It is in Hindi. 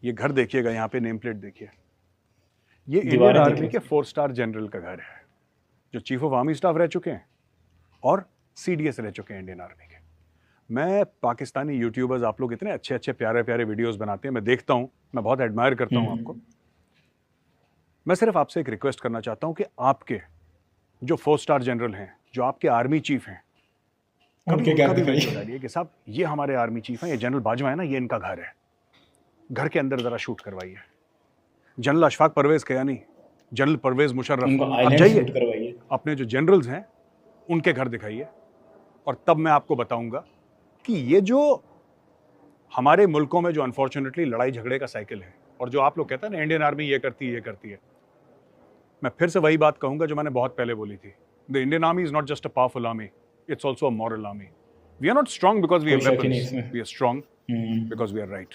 ये घर देखिएगा, यहाँ पे नेम प्लेट देखिए, ये इंडियन दीवारें आर्मी देखिए। के 4 स्टार जनरल का घर है, जो चीफ ऑफ आर्मी स्टाफ रह चुके हैं और सीडीएस रह चुके हैं इंडियन आर्मी के। मैं पाकिस्तानी यूट्यूबर्स, आप लोग इतने अच्छे अच्छे प्यारे प्यारे वीडियोस बनाते हैं, मैं देखता हूँ, मैं बहुत एडमायर करता हूँ आपको। मैं सिर्फ आपसे एक रिक्वेस्ट करना चाहता हूँ कि आपके जो 4 स्टार जनरल हैं, जो आपके आर्मी चीफ हैं, उनके घर कभी दिखाइए। वीडियो डालिए कि साहब ये हमारे आर्मी चीफ हैं, ये जनरल बाजवा है ना, ये इनका घर है, घर के अंदर जरा शूट करवाइए। जनरल अशफाक परवेज कयानी, जनरल परवेज मुशर्रफ, उनको आप आइलैंड जाइए, शूट करवाइए। अपने जो जनरल्स हैं उनके घर दिखाइए, और तब मैं आपको बताऊंगा कि ये जो हमारे मुल्कों में जो अनफॉर्चुनेटली लड़ाई झगड़े का साइकिल है, और जो आप लोग कहते हैं ना इंडियन आर्मी ये करती है ये करती है, मैं फिर से वही बात कहूंगा जो मैंने बहुत पहले बोली थी। The Indian army is not just a powerful army, it's also a moral army. We are not strong because we have कोई शक ही नहीं वेपन्स, इसमें। We are strong because we are right.